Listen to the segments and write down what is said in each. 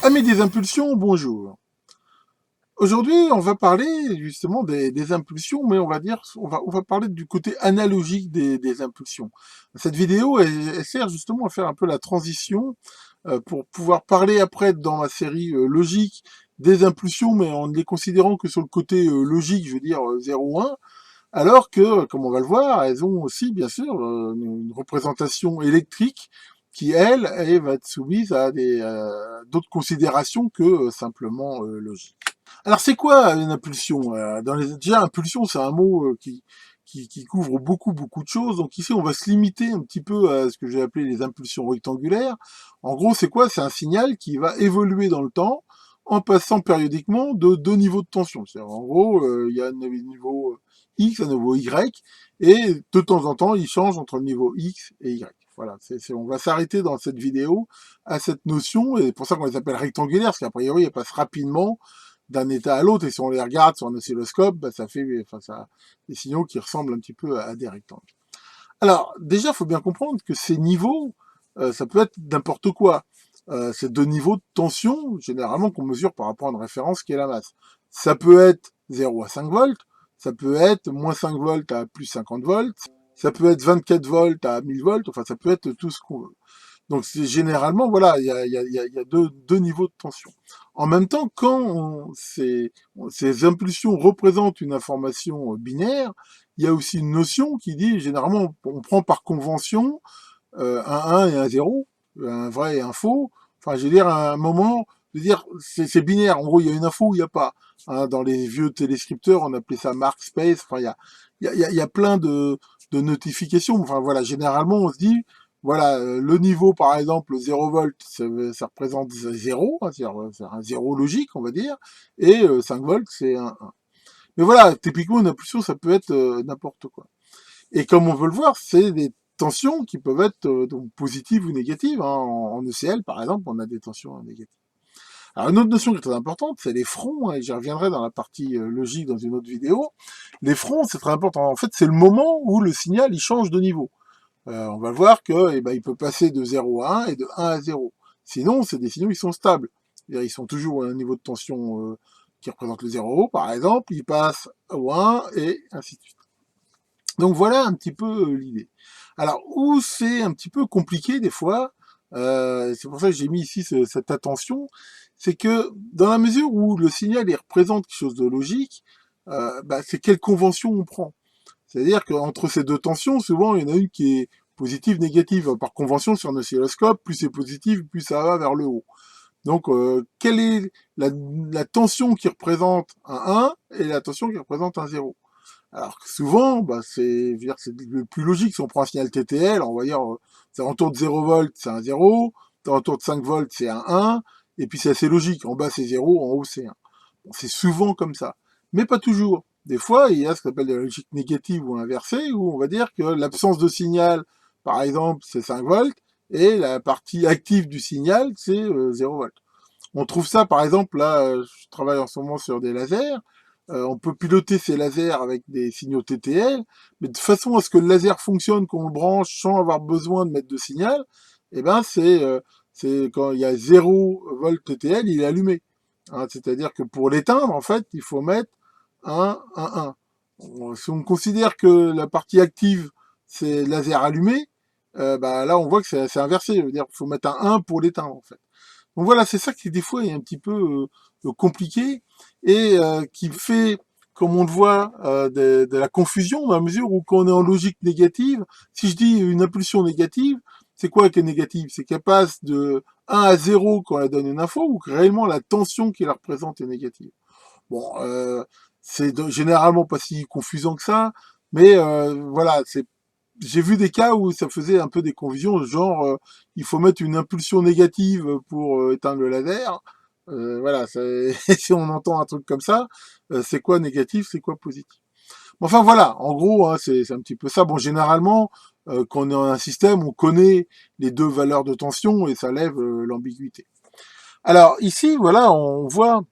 Amis des impulsions, bonjour. Aujourd'hui, on va parler justement des impulsions, mais on va dire, on va parler du côté analogique des impulsions. Cette vidéo, elle sert justement à faire un peu la transition pour pouvoir parler après dans ma série logique des impulsions, mais en ne les considérant que sur le côté logique, je veux dire 0,1, alors que, comme on va le voir, elles ont aussi, bien sûr, une représentation électrique qui, elle va être soumise à d'autres considérations que simplement logique. Alors, c'est quoi une impulsion? Déjà, impulsion, c'est un mot qui couvre beaucoup de choses. Donc ici, on va se limiter un petit peu à ce que j'ai appelé les impulsions rectangulaires. En gros, c'est quoi? C'est un signal qui va évoluer dans le temps en passant périodiquement de deux niveaux de tension. C'est-à-dire, en gros, il y a un niveau X, un niveau Y, et de temps en temps, il change entre le niveau X et Y. Voilà, on va s'arrêter dans cette vidéo à cette notion, et c'est pour ça qu'on les appelle rectangulaires, parce qu'a priori, elles passent rapidement d'un état à l'autre, et si on les regarde sur un oscilloscope, bah, ça fait des signaux qui ressemblent un petit peu à des rectangles. Alors, déjà, il faut bien comprendre que ces niveaux, ça peut être n'importe quoi. C'est deux niveaux de tension, généralement, qu'on mesure par rapport à une référence qui est la masse. Ça peut être 0 à 5 volts, ça peut être moins 5 volts à plus 50 volts, ça peut être 24 volts à 1000 volts, enfin, ça peut être tout ce qu'on veut. Donc c'est généralement, voilà, il y a deux niveaux de tension. En même temps, quand ces impulsions représentent une information binaire, il y a aussi une notion qui dit, généralement, on prend par convention un 1 et un 0, un vrai et un faux. Enfin, je veux dire, à un moment, je veux dire, c'est binaire. En gros, il y a une info ou il n'y a pas. Hein, dans les vieux téléscripteurs, on appelait ça mark space. Enfin, il y a plein de notifications. Enfin, voilà, généralement, on se dit, voilà, le niveau, par exemple, 0 volt, ça représente 0, hein, c'est un 0 logique, on va dire, et 5 volts, c'est un 1. Mais voilà, typiquement, une impulsion, ça peut être n'importe quoi. Et comme on veut le voir, c'est des tensions qui peuvent être donc positives ou négatives. Hein. En ECL, par exemple, on a des tensions négatives. Alors une autre notion qui est très importante, c'est les fronts, hein, et j'y reviendrai dans la partie logique dans une autre vidéo. Les fronts, c'est très important. En fait, c'est le moment où le signal il change de niveau. On va voir que eh ben, il peut passer de 0 à 1 et de 1 à 0. Sinon, c'est des signaux qui sont stables. C'est-à-dire, ils sont toujours à un niveau de tension qui représente le 0, par exemple, ils passent au 1 et ainsi de suite. Donc voilà un petit peu l'idée. Alors, où c'est un petit peu compliqué des fois, c'est pour ça que j'ai mis ici cette attention, c'est que dans la mesure où le signal il représente quelque chose de logique, bah, c'est quelle convention on prend. C'est-à-dire qu'entre ces deux tensions, souvent il y en a une qui est positive, négative. Par convention, sur un oscilloscope, plus c'est positif, plus ça va vers le haut. Donc, quelle est la tension qui représente un 1 et la tension qui représente un 0? Alors que souvent, bah, c'est le plus logique. Si on prend un signal TTL, on va dire, c'est en tour de 0 volts, c'est un 0, en tour de 5 volts, c'est un 1, et puis c'est assez logique. En bas, c'est 0, en haut, c'est 1. Bon, c'est souvent comme ça. Mais pas toujours. Des fois, il y a ce qu'on appelle de la logique négative ou inversée, où on va dire que l'absence de signal, par exemple, c'est 5 volts, et la partie active du signal, c'est 0 volts. On trouve ça, par exemple, là, je travaille en ce moment sur des lasers. On peut piloter ces lasers avec des signaux TTL, mais de façon à ce que le laser fonctionne, qu'on le branche sans avoir besoin de mettre de signal, eh ben c'est quand il y a 0 volt TTL, il est allumé. Hein, c'est-à-dire que pour l'éteindre, en fait, il faut mettre un 1. Si on considère que la partie active, c'est laser allumé, bah là, on voit que c'est inversé. Ça veut dire qu'il faut mettre un 1 pour l'éteindre, en fait. Donc voilà, c'est ça qui des fois est un petit peu compliqué et qui fait, comme on le voit, de la confusion dans la mesure où quand on est en logique négative, si je dis une impulsion négative, c'est quoi qui est négative? C'est qu'elle passe de 1 à 0 quand elle donne une info ou que réellement la tension qui la représente est négative. Bon, c'est généralement pas si confusant que ça, mais voilà, j'ai vu des cas où ça faisait un peu des confusions, genre il faut mettre une impulsion négative pour éteindre le laser. Voilà, si on entend un truc comme ça, c'est quoi négatif, c'est quoi positif. Enfin voilà, en gros, hein, c'est un petit peu ça. Bon, généralement, quand on est dans un système, on connaît les deux valeurs de tension et ça lève l'ambiguïté. Alors ici, voilà, on voit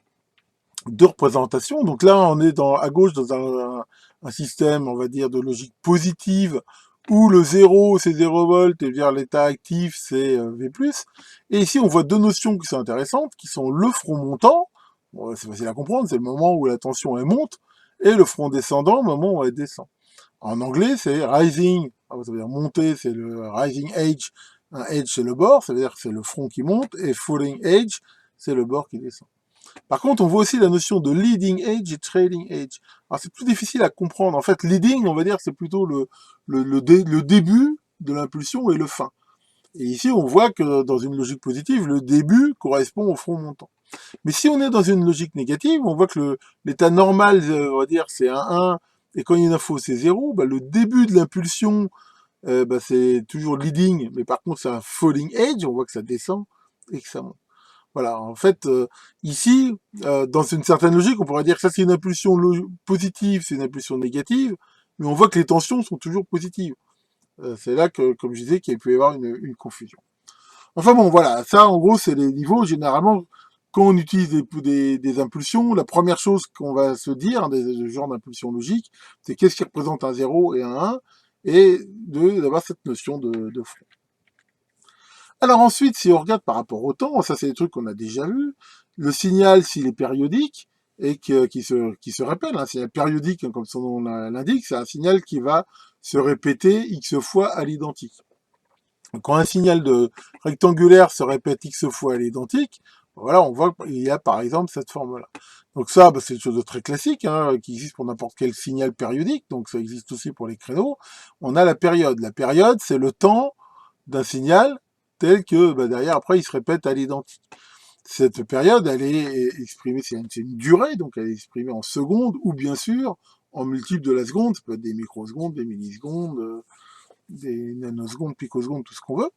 deux représentations. Donc là, on est à gauche dans un système, on va dire, de logique positive où le 0 c'est 0 volts, et dire l'état actif c'est V+. Et ici on voit deux notions qui sont intéressantes, qui sont le front montant, bon, c'est facile à comprendre, c'est le moment où la tension elle monte, et le front descendant, le moment où elle descend. En anglais, c'est rising, ça veut dire monter, c'est le rising edge. Un edge, c'est le bord, ça veut dire que c'est le front qui monte, et falling edge, c'est le bord qui descend. Par contre, on voit aussi la notion de leading edge et trailing edge. Alors, c'est plus difficile à comprendre. En fait, leading, on va dire, c'est plutôt le début de l'impulsion et le fin. Et ici, on voit que dans une logique positive, le début correspond au front montant. Mais si on est dans une logique négative, on voit que l'état normal, on va dire, c'est un 1, et quand il y a une info, c'est 0, bah, le début de l'impulsion, bah, c'est toujours leading, mais par contre, c'est un falling edge, on voit que ça descend et que ça monte. Voilà, en fait, ici, dans une certaine logique, on pourrait dire que ça, c'est une impulsion positive, c'est une impulsion négative, mais on voit que les tensions sont toujours positives. C'est là que, comme je disais, qu'il peut y avoir une confusion. Enfin bon, voilà, ça en gros c'est les niveaux. Généralement, quand on utilise des impulsions, la première chose qu'on va se dire, des genres d'impulsions logiques, c'est qu'est-ce qui représente un 0 et un 1, et d'avoir cette notion de front. Alors ensuite, si on regarde par rapport au temps, ça c'est des trucs qu'on a déjà vus, le signal s'il est périodique, et qui se répète, un signal périodique, hein, comme son nom l'indique, c'est un signal qui va se répéter X fois à l'identique. Quand un signal rectangulaire se répète X fois à l'identique, voilà, on voit qu'il y a par exemple cette forme-là. Donc ça, bah, c'est une chose de très classique, hein, qui existe pour n'importe quel signal périodique, donc ça existe aussi pour les créneaux. On a la période. La période, c'est le temps d'un signal tel que bah, derrière, après, il se répète à l'identique. Cette période, elle est exprimée, c'est une durée, donc elle est exprimée en secondes, ou bien sûr, en multiple de la seconde, ça peut être des microsecondes, des millisecondes, des nanosecondes, picosecondes, tout ce qu'on veut.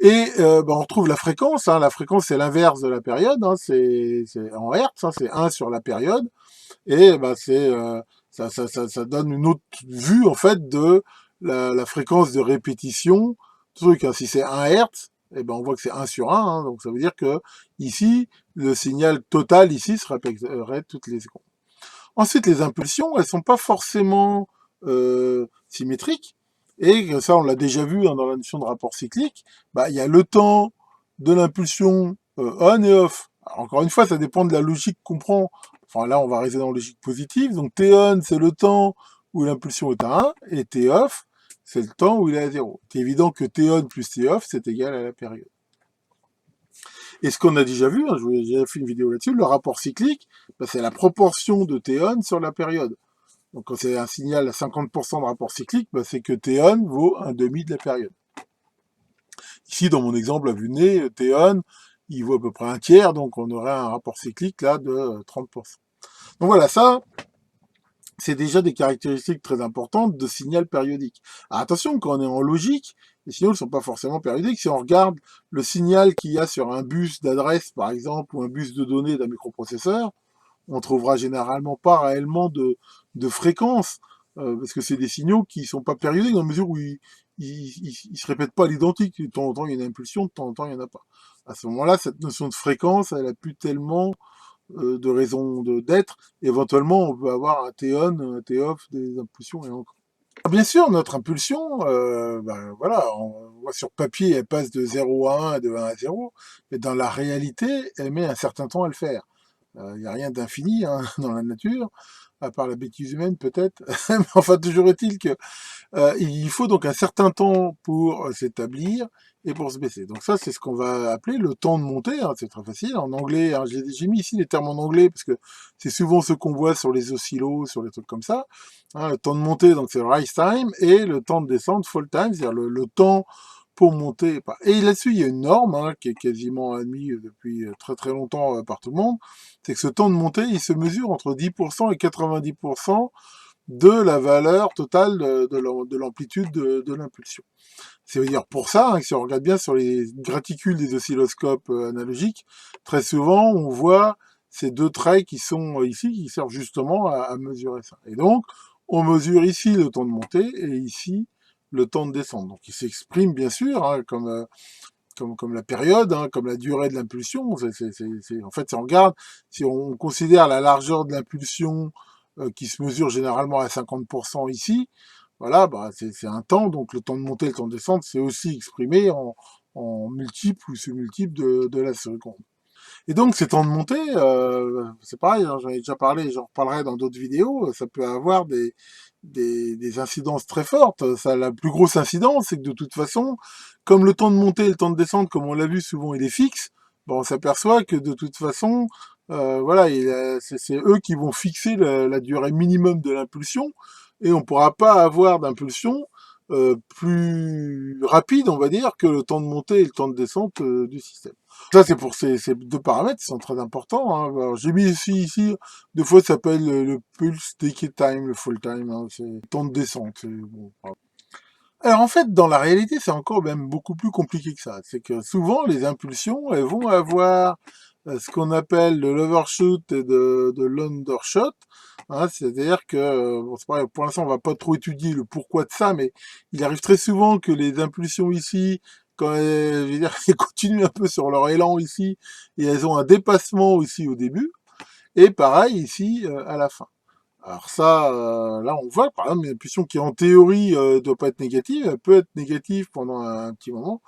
Et on retrouve la fréquence. Hein. La fréquence, c'est l'inverse de la période. Hein. C'est en Hertz, hein. C'est 1 sur la période. Et ça donne une autre vue, en fait, de la fréquence de répétition. Truc, hein. Si c'est 1 Hertz, on voit que c'est 1 sur 1. Hein. Donc ça veut dire que ici, le signal total ici se répéterait toutes les secondes. Ensuite, les impulsions, elles sont pas forcément symétriques. Et ça, on l'a déjà vu hein, dans la notion de rapport cyclique. Bah, il y a le temps de l'impulsion on et off. Alors, encore une fois, ça dépend de la logique qu'on prend. Enfin, là, on va rester dans la logique positive. Donc, T on, c'est le temps où l'impulsion est à 1, et T off, c'est le temps où il est à 0. C'est évident que T on plus T off, c'est égal à la période. Et ce qu'on a déjà vu, hein, je vous ai déjà fait une vidéo là-dessus, le rapport cyclique, bah, c'est la proportion de T on sur la période. Donc quand c'est un signal à 50% de rapport cyclique, bah, c'est que T on vaut un demi de la période. Ici, dans mon exemple à vue de nez, T on, il vaut à peu près un tiers, donc on aurait un rapport cyclique là de 30%. Donc voilà, ça, c'est déjà des caractéristiques très importantes de signal périodique. Alors attention, quand on est en logique, les signaux ne sont pas forcément périodiques. Si on regarde le signal qu'il y a sur un bus d'adresse, par exemple, ou un bus de données d'un microprocesseur, on trouvera généralement pas réellement de fréquence, parce que c'est des signaux qui sont pas périodiques dans la mesure où ils se répètent pas à l'identique. De temps en temps, il y a une impulsion, de temps en temps, il n'y en a pas. À ce moment-là, cette notion de fréquence, elle a plus tellement de raison d'être. Éventuellement, on peut avoir un T-on, un T-off, des impulsions et encore. Bien sûr, notre impulsion, voilà, on voit sur papier, elle passe de 0 à 1 et de 1 à 0, mais dans la réalité, elle met un certain temps à le faire. Il n'y a rien d'infini hein, dans la nature, à part la bêtise humaine peut-être. Mais enfin, toujours est-il que il faut donc un certain temps pour s'établir et pour se baisser. Donc ça, c'est ce qu'on va appeler le temps de montée. Hein, c'est très facile. En anglais, hein, j'ai mis ici les termes en anglais parce que c'est souvent ce qu'on voit sur les oscillos, sur les trucs comme ça. Hein, le temps de monter, donc c'est rise time, et le temps de descendre, fall time, c'est-à-dire le temps pour monter. Et là-dessus, il y a une norme hein, qui est quasiment admise depuis très très longtemps par tout le monde. C'est que ce temps de montée, il se mesure entre 10% et 90% de la valeur totale de l'amplitude de l'impulsion. C'est-à-dire pour ça, hein, si on regarde bien sur les graticules des oscilloscopes analogiques, très souvent on voit ces deux traits qui sont ici, qui servent justement à mesurer ça. Et donc, on mesure ici le temps de montée et ici le temps de descendre. Donc il s'exprime bien sûr hein, comme la période, hein, comme la durée de l'impulsion. En fait, si on regarde, si on considère la largeur de l'impulsion qui se mesure généralement à 50% ici, voilà, bah, c'est un temps, donc le temps de montée, le temps de descente, c'est aussi exprimé en multiple ou sous-multiple de la seconde. Et donc, ces temps de montée, c'est pareil, hein, j'en ai déjà parlé, j'en reparlerai dans d'autres vidéos, ça peut avoir des incidences très fortes. Ça, la plus grosse incidence, c'est que de toute façon, comme le temps de montée et le temps de descente, comme on l'a vu souvent, il est fixe, bon, on s'aperçoit que de toute façon, voilà, c'est eux qui vont fixer la durée minimum de l'impulsion, et on pourra pas avoir d'impulsion plus rapide, on va dire, que le temps de montée et le temps de descente du système. Ça, c'est pour ces deux paramètres qui sont très importants. Hein. Alors, j'ai mis ici, deux fois ça s'appelle le pulse decay time, le full time, hein, c'est le temps de descente. Bon, voilà. Alors en fait, dans la réalité, c'est encore même beaucoup plus compliqué que ça. C'est que souvent, les impulsions, elles vont avoir ce qu'on appelle de l'overshoot et de l'undershot. Hein, c'est-à-dire que, bon, c'est pareil, pour l'instant, on va pas trop étudier le pourquoi de ça, mais il arrive très souvent que les impulsions ici, quand elles, je veux dire, elles continuent un peu sur leur élan ici, et elles ont un dépassement aussi au début, et pareil ici à la fin. Alors ça, là, on voit, par exemple, une impulsion qui, en théorie, doit pas être négative, elle peut être négative pendant un petit moment,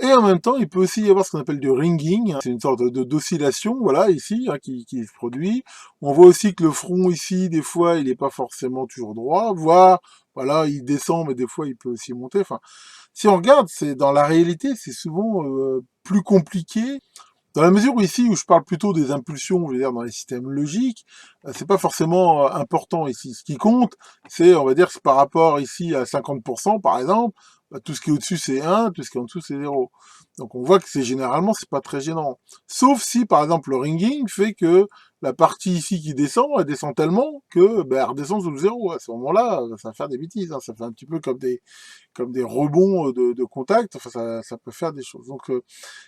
et en même temps, il peut aussi y avoir ce qu'on appelle du ringing. C'est une sorte d'oscillation, voilà, ici, hein, qui se produit. On voit aussi que le front ici, des fois, il n'est pas forcément toujours droit, voire, voilà, il descend, mais des fois, il peut aussi monter. Enfin, si on regarde, c'est dans la réalité, c'est souvent plus compliqué. Dans la mesure où ici, où je parle plutôt des impulsions, je veux dire, dans les systèmes logiques, c'est pas forcément important ici. Ce qui compte, c'est, on va dire, c'est par rapport ici à 50%, par exemple, bah, tout ce qui est au-dessus, c'est 1, tout ce qui est en dessous, c'est 0. Donc on voit que c'est généralement, c'est pas très gênant. Sauf si, par exemple, le ringing fait que la partie ici qui descend, elle descend tellement que, ben, elle redescend sous le 0. À ce moment-là, ça va faire des bêtises, hein. Ça fait un petit peu comme des rebonds de contact. Enfin, ça peut faire des choses. Donc,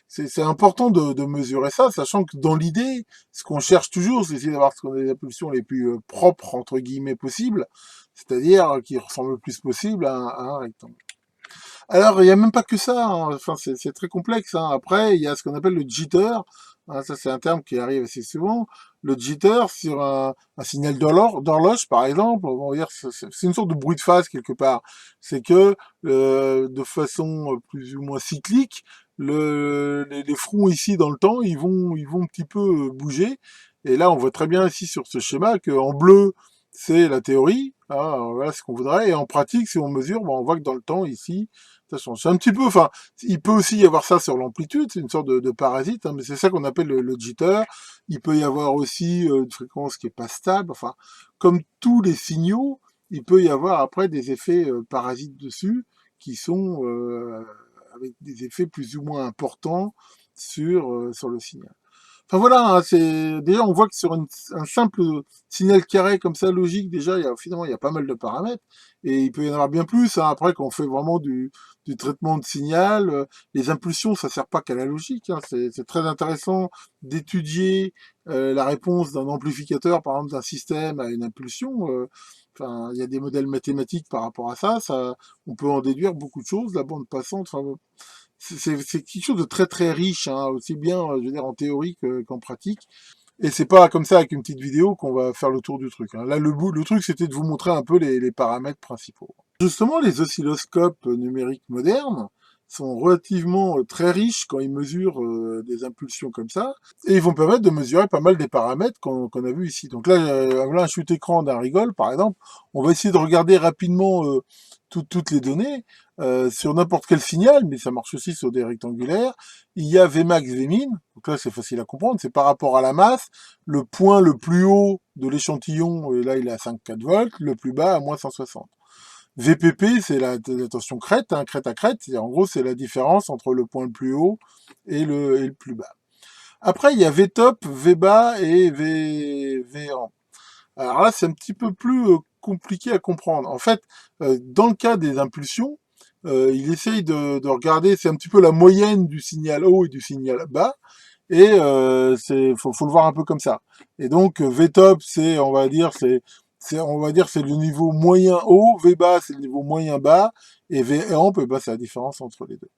c'est important de mesurer ça, sachant que dans l'idée, ce qu'on cherche toujours, c'est essayer d'avoir ce qu'on a les impulsions les plus propres, entre guillemets, possibles, c'est-à-dire qui ressemblent le plus possible à un rectangle. Alors, il n'y a même pas que ça, hein. Enfin, c'est très complexe, hein. Après, il y a ce qu'on appelle le jitter. Hein, ça, c'est un terme qui arrive assez souvent. Le jitter, sur un signal d'horloge, par exemple, on va dire, c'est une sorte de bruit de phase quelque part. C'est que, de façon plus ou moins cyclique, les fronts ici dans le temps, ils vont un petit peu bouger. Et là, on voit très bien ici sur ce schéma qu'en bleu, c'est la théorie. Hein, voilà ce qu'on voudrait. Et en pratique, si on mesure, on voit que dans le temps, ici, ça change. C'est un petit peu, enfin, il peut aussi y avoir ça sur l'amplitude, c'est une sorte de parasite, hein, mais c'est ça qu'on appelle le jitter. Il peut y avoir aussi une fréquence qui est pas stable. Enfin, comme tous les signaux, il peut y avoir après des effets parasites dessus qui sont avec des effets plus ou moins importants sur le signal. Enfin voilà, hein, c'est déjà on voit que sur un simple signal carré comme ça logique, déjà finalement il y a pas mal de paramètres et il peut y en avoir bien plus. Hein, après quand on fait vraiment du traitement de signal, les impulsions ça sert pas qu'à la logique. Hein, c'est très intéressant d'étudier la réponse d'un amplificateur, par exemple d'un système à une impulsion. Enfin, il y a des modèles mathématiques par rapport à ça. Ça, on peut en déduire beaucoup de choses. La bande passante, enfin, c'est quelque chose de très très riche, hein, aussi bien, je veux dire, en théorie qu'en pratique. Et c'est pas comme ça avec une petite vidéo qu'on va faire le tour du truc. Hein. Là, le truc, c'était de vous montrer un peu les paramètres principaux. Justement, les oscilloscopes numériques modernes sont relativement très riches quand ils mesurent des impulsions comme ça, et ils vont permettre de mesurer pas mal des paramètres qu'on a vu ici. Donc là, voilà un shoot écran d'un rigole, par exemple. On va essayer de regarder rapidement toutes les données sur n'importe quel signal, mais ça marche aussi sur des rectangulaires. Il y a Vmax, Vmin, donc là c'est facile à comprendre, c'est par rapport à la masse, le point le plus haut de l'échantillon, là il est à 5,4 volts, le plus bas à moins 160. VPP, c'est la tension crête, hein, crête à crête, en gros c'est la différence entre le point le plus haut et le plus bas. Après il y a Vtop, Vbas et Vamp. Alors là c'est un petit peu plus compliqué à comprendre. En fait, dans le cas des impulsions, il essaye de regarder, c'est un petit peu la moyenne du signal haut et du signal bas, et faut le voir un peu comme ça. Et donc Vtop, c'est on va dire c'est le niveau moyen haut, V bas c'est le niveau moyen bas, et Vamp, ben, c'est la différence entre les deux.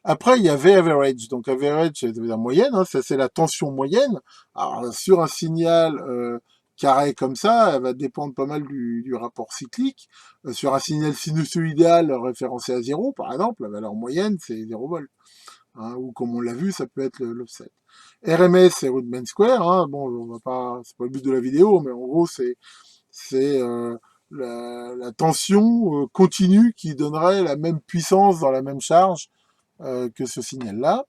Après, il y a V-average. Donc, average, c'est la moyenne, hein, ça c'est la tension moyenne. Alors, sur un signal carrée comme ça, elle va dépendre pas mal du rapport cyclique. Sur un signal sinusoïdal référencé à 0, par exemple, la valeur moyenne, c'est 0 volts. Hein, ou comme on l'a vu, ça peut être l'offset. RMS, c'est root mean square. Hein, bon, on va pas, c'est pas le but de la vidéo, mais en gros, c'est la tension continue qui donnerait la même puissance dans la même charge que ce signal-là.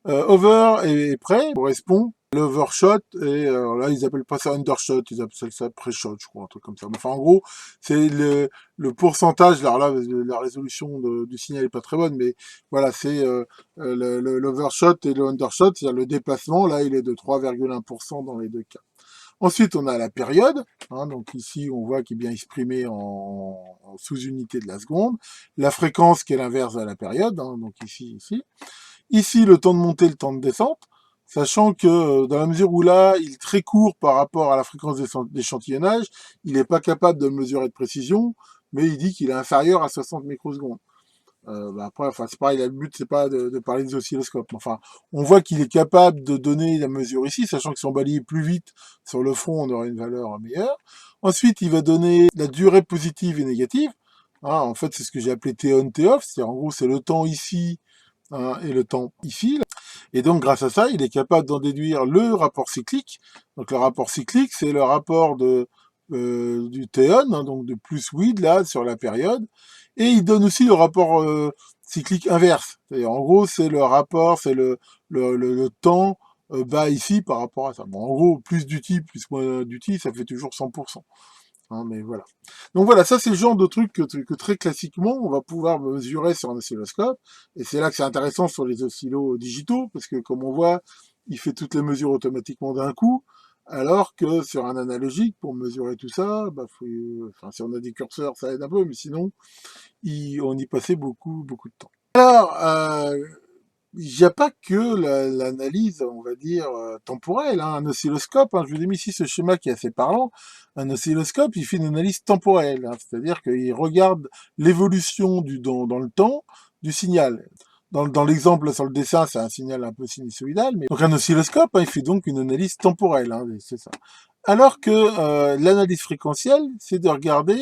Over et près correspond à l'overshot et là ils appellent pas ça undershot, ils appellent ça pré-shot, je crois, un truc comme ça. Mais enfin en gros c'est le pourcentage. Alors là la résolution du signal est pas très bonne, mais voilà c'est l'overshot et le undershot, c'est-à-dire le déplacement. Là il est de 3,1% dans les deux cas. Ensuite on a la période, hein, donc ici on voit qu'il est bien exprimé en sous-unité de la seconde. La fréquence qui est l'inverse de la période, hein, donc ici. Ici, le temps de montée, le temps de descente, sachant que dans la mesure où là, il est très court par rapport à la fréquence d'échantillonnage, il n'est pas capable de le mesurer de précision, mais il dit qu'il est inférieur à 60 microsecondes. Après, enfin, c'est pareil, le but, c'est pas de parler des oscilloscopes. Enfin, on voit qu'il est capable de donner la mesure ici, sachant que si on balaye plus vite sur le front, on aurait une valeur meilleure. Ensuite, il va donner la durée positive et négative. Hein, en fait, c'est ce que j'ai appelé T-on, T-off, c'est-à-dire en gros, c'est le temps ici, hein, et le temps ici. Et donc, grâce à ça, il est capable d'en déduire le rapport cyclique. Donc, le rapport cyclique, c'est le rapport du T-on, hein, donc de plus width, là, sur la période. Et il donne aussi le rapport cyclique inverse. C'est-à-dire, en gros, c'est le rapport, c'est le temps bas ici par rapport à ça. Bon, en gros, plus d'uti, plus moins d'uti, ça fait toujours 100%. Hein, mais voilà. Donc voilà, ça c'est le genre de truc que très classiquement on va pouvoir mesurer sur un oscilloscope. Et c'est là que c'est intéressant sur les oscillos digitaux, parce que comme on voit, il fait toutes les mesures automatiquement d'un coup, alors que sur un analogique, pour mesurer tout ça, enfin, si on a des curseurs, ça aide un peu, mais sinon, on y passait beaucoup de temps. Alors, il n'y a pas que l'analyse, on va dire, temporelle. Hein. Un oscilloscope, hein, je vous ai mis ici ce schéma qui est assez parlant. Un oscilloscope, il fait une analyse temporelle, hein, c'est-à-dire qu'il regarde l'évolution dans le temps du signal. Dans l'exemple sur le dessin, c'est un signal un peu sinusoïdal. Mais... Donc un oscilloscope, hein, il fait donc une analyse temporelle, hein, c'est ça. Alors que l'analyse fréquentielle, c'est de regarder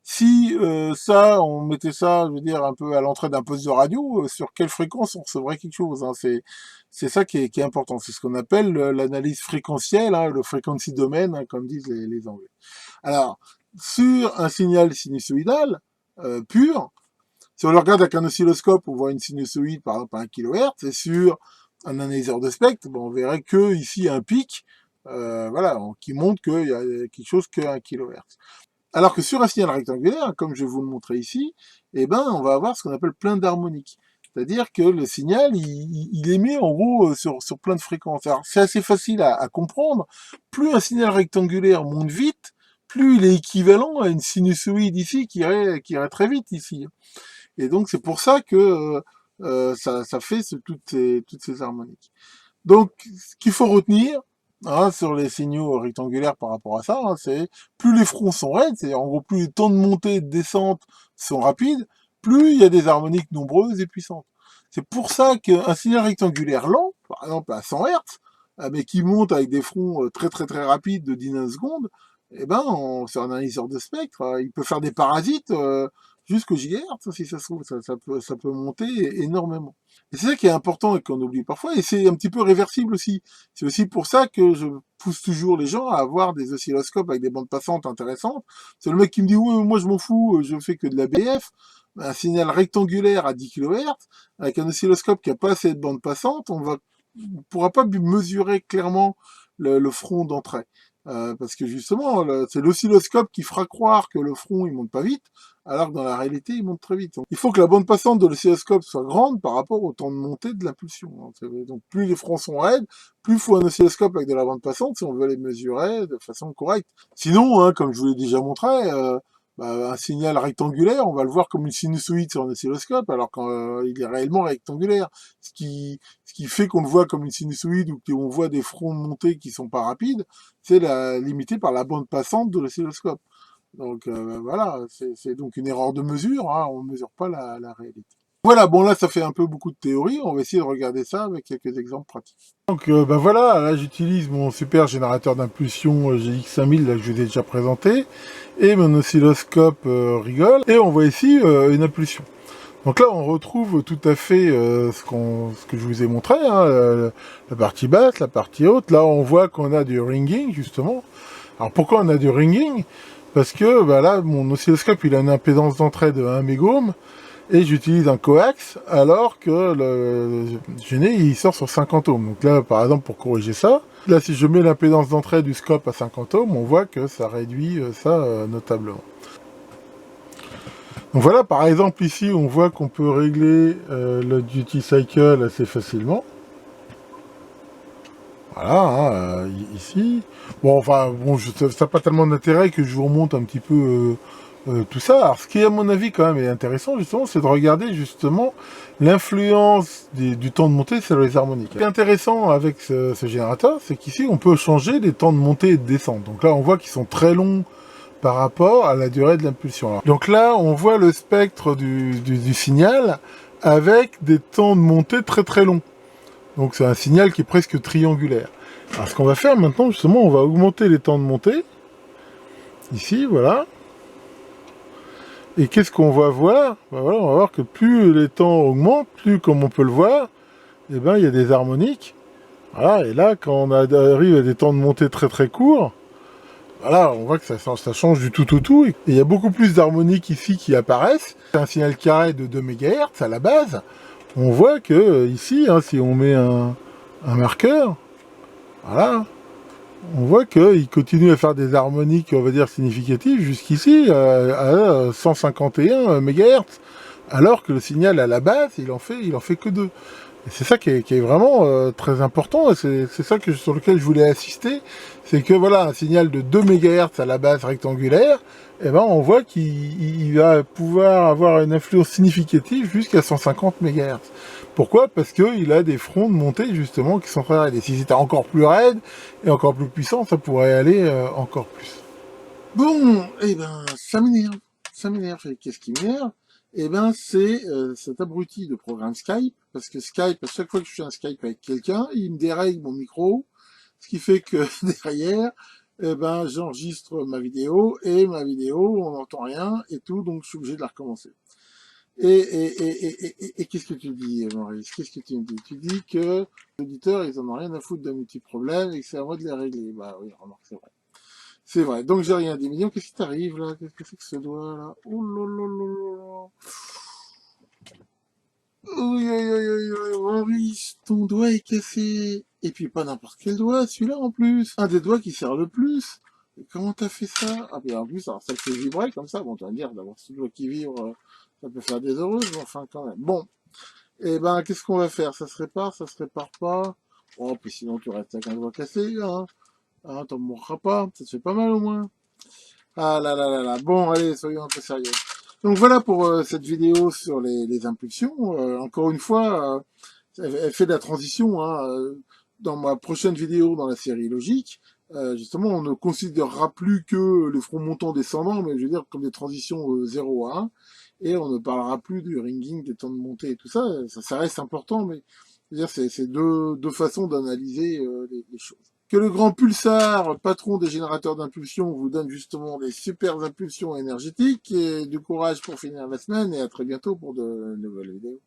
si ça, on mettait ça, je veux dire, un peu à l'entrée d'un poste de radio, sur quelle fréquence on recevrait quelque chose. Hein. C'est ça qui est important. C'est ce qu'on appelle l'analyse fréquentielle, hein, le frequency domain, hein, comme disent les Anglais. Alors, sur un signal sinusoïdal pur, si on le regarde avec un oscilloscope, on voit une sinusoïde par exemple à 1 kHz, et sur un analyseur de spectre, on verrait que ici un pic, voilà, qui montre qu'il y a quelque chose que 1 kHz. Alors que sur un signal rectangulaire, comme je vais vous le montrer ici, eh ben, on va avoir ce qu'on appelle plein d'harmoniques. C'est-à-dire que le signal, il émet en gros sur plein de fréquences. Alors c'est assez facile à comprendre. Plus un signal rectangulaire monte vite, plus il est équivalent à une sinusoïde ici qui irait très vite ici. Et donc c'est pour ça que ça fait toutes ces harmoniques. Donc ce qu'il faut retenir, hein, sur les signaux rectangulaires par rapport à ça, hein, c'est plus les fronts sont raides, c'est-à-dire en gros plus les temps de montée et de descente sont rapides, plus il y a des harmoniques nombreuses et puissantes. C'est pour ça qu'un signal rectangulaire lent, par exemple à 100 Hz, mais qui monte avec des fronts très rapides de 10 nanosecondes, eh ben, sur un analyseur de spectre, il peut faire des parasites jusqu'au gigahertz, si ça se trouve, ça peut monter énormément. Et c'est ça qui est important et qu'on oublie parfois, et c'est un petit peu réversible aussi. C'est aussi pour ça que je pousse toujours les gens à avoir des oscilloscopes avec des bandes passantes intéressantes. C'est le mec qui me dit, ouais, moi je m'en fous, je fais que de la BF. Un signal rectangulaire à 10 kHz, avec un oscilloscope qui n'a pas assez de bandes passantes, on pourra pas mesurer clairement le front d'entrée. Parce que justement, c'est l'oscilloscope qui fera croire que le front il monte pas vite, alors que dans la réalité il monte très vite. Donc, il faut que la bande passante de l'oscilloscope soit grande par rapport au temps de montée de l'impulsion. Donc plus les fronts sont raides, plus il faut un oscilloscope avec de la bande passante si on veut les mesurer de façon correcte. Sinon, hein, comme je vous l'ai déjà montré, un signal rectangulaire, on va le voir comme une sinusoïde sur un oscilloscope, alors qu'il est réellement rectangulaire. Ce qui fait qu'on le voit comme une sinusoïde ou qu'on voit des fronts montées qui sont pas rapides, c'est limité par la bande passante de l'oscilloscope. Donc voilà, c'est donc une erreur de mesure, hein, on ne mesure pas la réalité. Voilà, bon là ça fait un peu beaucoup de théorie, on va essayer de regarder ça avec quelques exemples pratiques. Donc bah voilà, là j'utilise mon super générateur d'impulsion GX5000 là, que je vous ai déjà présenté, et mon oscilloscope rigole, et on voit ici une impulsion. Donc là, on retrouve tout à fait ce que je vous ai montré, hein, la partie basse, la partie haute. Là, on voit qu'on a du ringing, justement. Alors, pourquoi on a du ringing? Parce que bah là, mon oscilloscope, il a une impédance d'entrée de 1 mégohm, et j'utilise un coax, alors que le gêné, il sort sur 50 ohms. Donc là, par exemple, pour corriger ça, là, si je mets l'impédance d'entrée du scope à 50 ohms, on voit que ça réduit ça notablement. Donc voilà, par exemple, ici, on voit qu'on peut régler le duty cycle assez facilement. Voilà, hein, ici. Bon, enfin, bon, ça n'a pas tellement d'intérêt que je vous remonte un petit peu tout ça. Alors, ce qui, à mon avis, quand même, est intéressant, justement, c'est de regarder, justement, l'influence du temps de montée sur les harmoniques. Ce qui est intéressant avec ce générateur, c'est qu'ici, on peut changer les temps de montée et de descente. Donc là, on voit qu'ils sont très longs par rapport à la durée de l'impulsion. Donc là, on voit le spectre du signal avec des temps de montée très très longs. Donc c'est un signal qui est presque triangulaire. Alors ce qu'on va faire maintenant, justement, on va augmenter les temps de montée. Ici, voilà. Et qu'est-ce qu'on va voir? Ben voilà, on va voir que plus les temps augmentent, plus, comme on peut le voir, eh ben, il y a des harmoniques. Voilà, et là, quand on arrive à des temps de montée très très courts, voilà, on voit que ça change du tout au tout. Et il y a beaucoup plus d'harmoniques ici qui apparaissent. C'est un signal carré de 2 MHz à la base. On voit que ici, hein, si on met un marqueur, voilà, on voit qu'il continue à faire des harmoniques, on va dire, significatives jusqu'ici, à 151 MHz. Alors que le signal à la base, il en fait que 2. Et c'est ça qui est vraiment très important, et c'est ça sur lequel je voulais assister, c'est que voilà, un signal de 2 MHz à la base rectangulaire, eh ben, on voit qu'il va pouvoir avoir une influence significative jusqu'à 150 MHz. Pourquoi? Parce qu'il a des fronts de montée justement qui sont très raides. Et si c'était encore plus raide et encore plus puissant, ça pourrait aller encore plus. Bon, eh ben, ça m'énerve. Ça m'énerve. Et qu'est-ce qui m'énerve? Eh ben, c'est cet abruti de programme Skype, parce que Skype, à chaque fois que je fais un Skype avec quelqu'un, il me dérègle mon micro, ce qui fait que derrière, eh ben, j'enregistre ma vidéo, on n'entend rien et tout, donc je suis obligé de la recommencer. Et qu'est-ce que tu dis, Maurice? Qu'est-ce que tu me dis? Tu dis que les auditeurs, ils en ont rien à foutre d'un petit problème et que c'est à moi de les régler. Bah oui, remarque, c'est vrai. C'est vrai. Donc j'ai rien dit. Mais dis, qu'est-ce qui t'arrive là? Qu'est-ce que c'est que ce doigt là? Oh là là là là là. Oui, oui, oui, oui, oui, Maurice, ton doigt est cassé. Et puis pas n'importe quel doigt, celui-là en plus. Un des doigts qui sert le plus. Et comment t'as fait ça? Ah, puis en plus, alors ça te fait vibrer comme ça. Bon, tu vas me dire, d'avoir ce doigt qui vibre, ça peut faire des heureuses, mais enfin quand même. Bon. Eh ben, qu'est-ce qu'on va faire? Ça se répare pas? Oh, puis sinon tu restes avec un doigt cassé, hein. Hein, t'en mourras pas. Ça te fait pas mal au moins. Ah là là là là. Bon, allez, soyons un peu sérieux. Donc voilà pour cette vidéo sur les impulsions. Encore une fois, elle fait de la transition. Hein, dans ma prochaine vidéo dans la série logique, justement, on ne considérera plus que les fronts montants descendants, mais je veux dire comme des transitions 0 à 1, et on ne parlera plus du ringing, des temps de montée et tout ça. Ça reste important, mais je veux dire c'est deux façons d'analyser les choses. Que le grand Pulsar, patron des générateurs d'impulsion, vous donne justement des super impulsions énergétiques, et du courage pour finir la semaine, et à très bientôt pour de nouvelles vidéos.